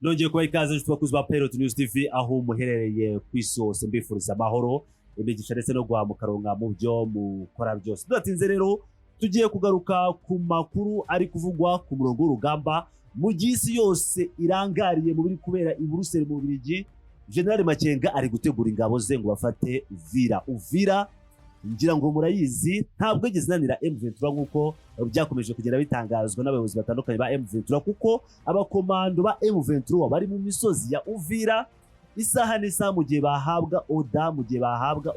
Nongeye kubaha ikaze inshuti bakuzi ba Pilot News TV aho muherereye ku isi hose mbifuriza amahoro imigisha ndetse no guha mukaronka mu byo mukora byose. Tudatinze rero tugiye kugaruka ku makuru ari kuvugwa ku murongo w'urugamba mu gisi yose irangariye mu biri kubera i Buruseli mu Bubiligi. General Makenga ari gutegura ingabo ze ngo bafate Uvira ngira ngo murayizi ntabwo yigeze nanira M23 nkuko byakomeje kugenda bitangazwa n'abayobozi batandukanye ba M23 kuko abakomando ba M23 bari mu misozi ya Uvira isaha n'isaha mu gihe bahabwa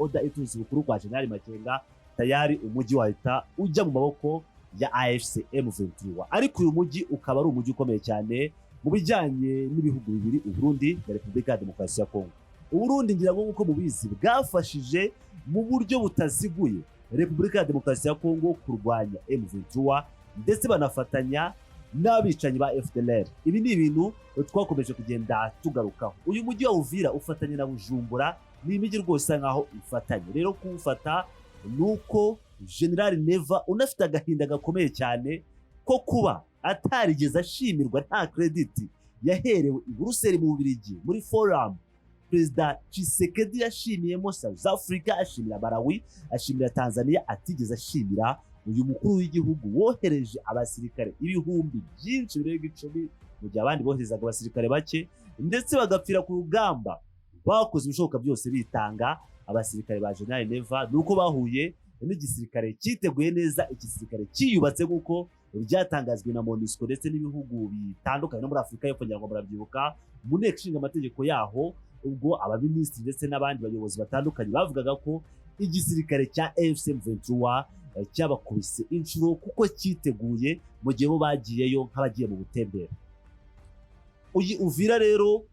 oda iturutse bukuru kwa General Makenga tayari umujyi wahita ujya mu maboko ya AFC M23 ariko uyu mujyi ukaba ari umujyi ukomeye cyane mu bijyanye n'ibihugu bibiri Uburundi na Repubulika ya Demokarasi ya Kongo. Uburundi ngira ngo nkuko mubizi bwafashije mu buryo butaziguye Repubulika ya Demokarasi ya Kongo kurwanya M23 ndetse banafatanya n'abicanyi ba FDLR. Ibi ni ibintu twakomeje kugenda tugarukaho. Uyu mujyi wa Uvira ufatanye na Bujumbura ni imijyi rwose nkaho ifatanye. Rero kuwufata nuko General Neva unafite agahinda gakomeye cyane ko kuba atarigeze ashimirwa nta credit yaherewe i Buruseli mu Bubiligi muri forum Perezida Tshisekedi yashimiyemo South Africa, ashimira Malawi, ashimira Tanzania, atigeze ashimira uyu mukuru w'igihugu wohereje abasirikare ibihumbi byinshi birenga 10 mu gihe abandi boherezaga abasirikare bake ndetse bagapfira ku rugamba. Bakoze ibishoboka byose bitanga abasirikare ba General Neva nuko bahuye n'igisirikare cyiteguye neza, igisirikare cyiyubatse nkuko byatangazwe na MONUSCO ndetse n'ibihugu bitandukanye no muri Afurika y'Epfo ngira ngo murabyibuka mu nteko ishinga amategeko yaho ubwo abaminisitiri ndetse n'abandi bayobozi batandukanye bavugaga ko igisirikare cya AFC M23 cyabakubise inshuro kuko cyiteguye mu gihe bo bagiyeyo nk'abagiye mu butembere. Uyi Uvira rero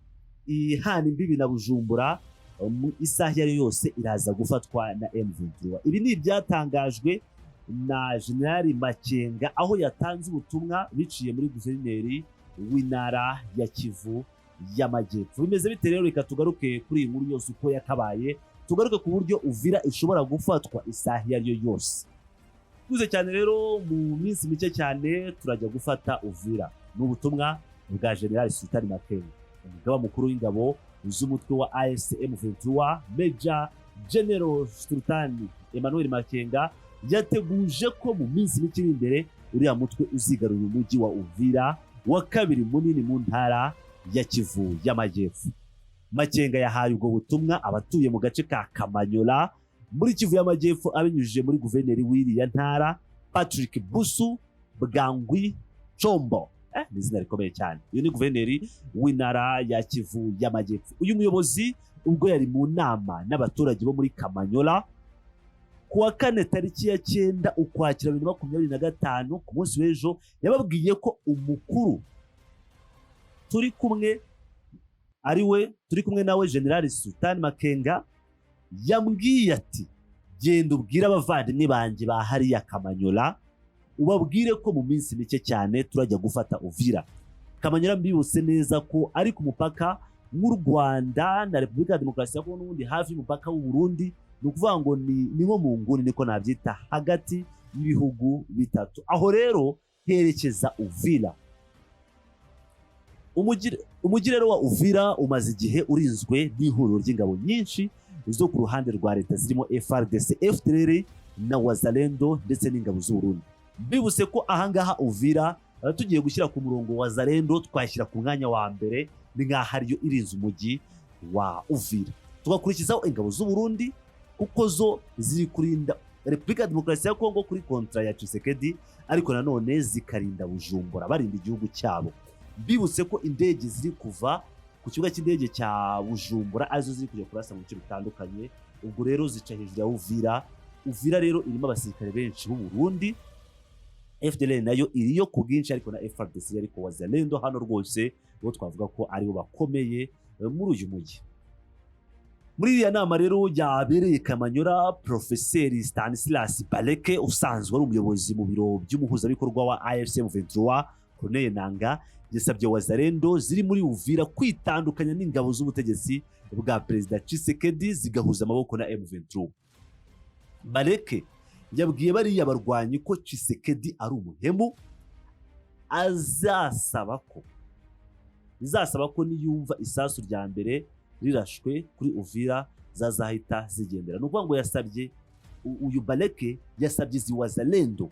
ihana imbibi na Bujumbura mu isaha yari yose iraza gufatwa na M23. Ibi ni ibyatangajwe na General Makenga aho yatanze ubutumwa biciye muri guverineri w'intara ya Kivu y'Amajyepfo. Bimeze bite rero reka tugaruke kuri iyi nkuru yose uko yakabaye, tugaruke ku buryo Uvira ishobora gufatwa isaha yari yo yose. Tuze cyane rero mu minsi mike cyane turajya gufata Uvira. N'ubutumwa bwa General Sultan Makenga, umugaba mukuru w'ingabo z'umutwe wa AFC M23 Major General Sultan Emmanuel Makenga yateguje ko mu minsi mike imbere uriya mutwe uzigarura umujyi wa Uvira wa kabiri munini mu ntara ya Kivu y'Amajyepfo. Makenga yahaye ubwo butumwa abatuye mu gace ka Kamanyola muri Kivu y'Amajyepfo abinyujije muri guverineri w'iriya ntara Patrick Busu Bwangwi Chombo. Ni izina rikomeye cyane. Uyu ni guverineri w'intara ya Kivu y'Amajyepfo. Uyu muyobozi ubwo yari mu nama n'abaturage bo muri Kamanyola kuwa kane tariki ya 9 Ukwakira 2025 ku munsi w'ejo yababwiye ko umukuru turi kumwe nawe General Sultan Makenga yambwiye ati genda ubwire abavandimwe banjye ba hariya Kamanyola ubabwire ko mu minsi mike cyane turajya gufata Uvira. Kamanyola mbibuse neza ko ari ku mupaka w'u Rwanda na Repubulika ya Demokarasi ya Kongo n'ubundi hafi y'umupaka w'u Burundi. Ni ukuvuga ngo ni nko mu nguni niko nabyita hagati y'ibihugu bitatu. Aho rero herekeza Uvira. Umujyi rero wa Uvira umaze igihe urinzwe n'ihuriro ry'ingabo nyinshi zo ku ruhande rwa leta zirimo FARDC, FDLR na Wazalendo ndetse n'ingabo z'u Burundi. Bibuse ko ahangaha Uvira tugiye gushyira ku murongo Wazalendo twashyira ku mwanya wa mbere ni nkaho ariyo irinze umujyi wa Uvira, tugakurikizaho ingabo z'u Burundi kuko zo ziri kurinda Repubulika ya Demokarasi ya Kongo kuri kontra ya Tshisekedi ariko nanone zikarinda Bujumbura barinda igihugu cyabo. Bibutse ko indege ziri kuva ku kibuga cy'indege cya Bujumbura arizo ziri kujya kurasa mu bice bitandukanye. Ubwo rero zica hejuru ya Uvira. Uvira rero irimo abasirikare benshi b'u Burundi, FDLR nayo iriyo ku bwinshi ariko na FARDC ariko Wazalendo hano rwose bo twavuga ko aribo bakomeye muri uyu mujyi. Muri iriya nama rero yabereye Kamanyola, Profeseri Stanislas Baleke usanzwe ari umuyobozi mu biro by'umuhuzabikorwa wa AFC M23 Corneille Nangaa yasabye Wazalendo ziri muri Uvira kwitandukanya n'ingabo z'ubutegetsi bwa Perezida Tshisekedi zigahuza amaboko na M23. Baleke yabwiye bariya barwanyi ko Tshisekedi ari umuhemu azasaba ko bizasaba ko niyumva isasu rya mbere rirashwe kuri Uvira zazahita zigendera. Nukuvuga ngo yasabye uyu Baleke yasabye izi wazalendo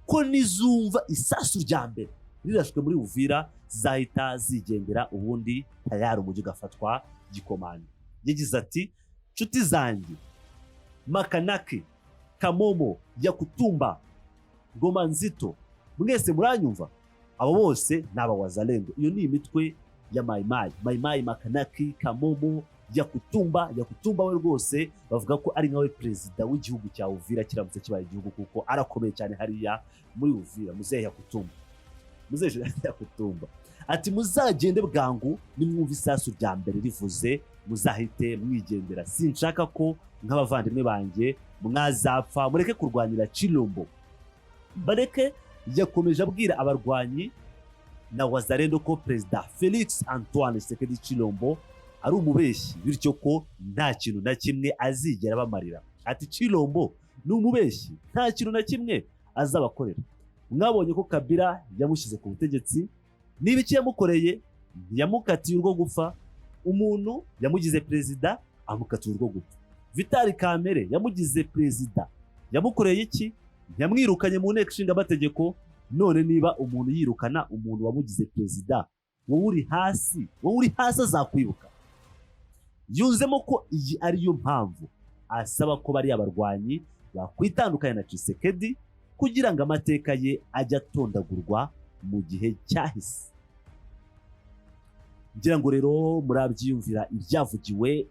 ko nizumva isasu rya mbere rirashwe muri Uvira zahita zigendera, ubundi tayari umujyi ugafatwa gikomanda. Yagize ati nshuti zanjye Makanaki, Kamomo, Yakutumba, Goma Nzito, mwese muranyumva? Abo bose ni abawazalendo. Iyo ni imitwe ya Maimai, Makanaki, Kamomo, Yakutumba we rwose bavuga ko ari nkawe perezida w'igihugu cya Uvira kiramutse kibaye igihugu, kuko arakomeye cyane hariya muri Uvira. Muzehe Yakutumba ati muzagende bwangu nimwumva isasu rya mbere rivuze muzahite mwigendera, sinshaka ko nk'abavandimwe banjye mwazapfa, mureke kurwanira Chilombo. Baleke yakomeje abwira abarwanyi na wazalendo ko perezida Felix Antoine Tshisekedi Chilombo ari umubeshyi, bityo ko nta kintu na kimwe azigera bamarira. Ati Chilombo ni umubeshyi, nta kintu na kimwe azabakorera. Mwabonye ko Kabila yamushyize ku butegetsi, niba iki yamukoreye yamukatiye urwo gupfa. Umuntu yamugize perezida amukatiye urwo gupfa. Vitali Kamere yamugize perezida, yamukoreye iki? Yamwirukanye mu nteko ishinga amategeko. None niba umuntu yirukana umuntu wamugize perezida, wowe uri hasi azakwibuka. Yunzemo ko iyi ariyo mpamvu asaba ko bari abarwanyi bakwitandukanya na Tshisekedi kugira ngo amateka ye ajya atondagurwa mu gihe cyahise. Ngira ngo rero murabyiyumvira ibyavugiwe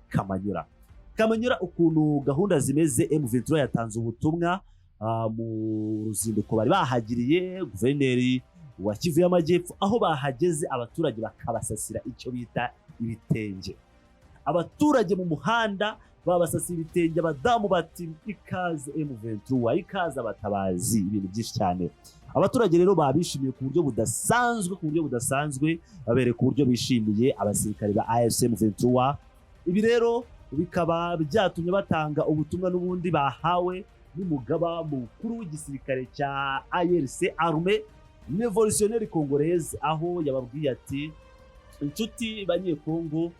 Kamanyura ukuntu gahunda zimeze. M23 yatanze ubutumwa mu ruzinduko bari bahagiriye guverineri wa Kivu y'Amajyepfo, aho bahageze abaturage bakabasasira icyo bita ibitenge. Abaturage mu muhanda babasasira ibitenge, abadamu bati ikaze M23, ikaze abatabazi, ibintu byinshi cyane. Abaturage rero babishimiye ku buryo budasanzwe, babereka uburyo bishimiye abasirikare ba AFC M23. Ibi rero bikaba byatumye batanga ubutumwa n'ubundi bahawe n'umugaba mukuru w'igisirikare cya ARC Armée Révolutionnaire Congolaise, aho yababwiye ati inshuti banyekongo,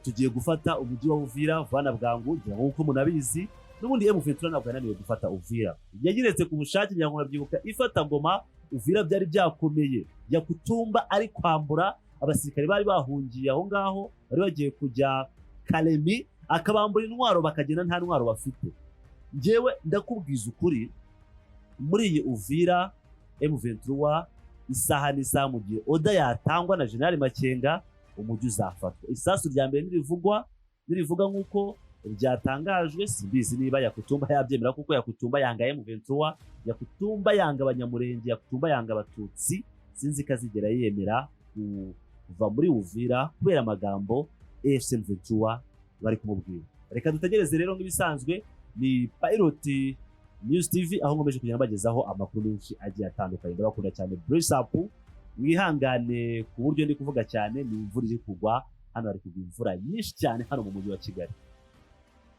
tugiye gufata umujyi wa Uvira vana bwangu. Ngira ngo uko munabizi n'ubundi M23 ntabwo yananiwe gufata Uvira, yagiretse ku bushake. Ngira ngo nabyibuka ifata Ngoma, Uvira byari byakomeye. Yakutumba ari kwambura abasirikare bari bahungiye aho ngaho, bari bagiye kujya Kalemi, akabambura intwaro bakagenda nta ntwaro bafite. Ngewe ndakubwiza ukuri, muri iyi Uvira M23 isaha n'isaha mu gihe oda yatangwa na General Makenga, umujyi uzafatwa. Isasu rya mbere nirivuga nk'uko byatangajwe, simbizi niba Yakutumba yabyemera, kuko Yakutumba yanga M23, Yakutumba yanga abanyamurenge, Yakutumba yanga abatutsi. Sinzi ko azigera yemera kuva muri Uvira kubera amagambo AFC M23 bari kumubwira. Reka dutegereze rero nk'ibisanzwe. Ni Pilot News TV, aho nkomeje kugenda bagezaho amakuru menshi agiye atandukanye. Ndabakunda cyane, brace up, mwihangane ku buryo ndi kuvuga cyane. Ni imvura iri kugwa hano, hari kugwa imvura nyinshi cyane hano mu mujyi wa Kigali.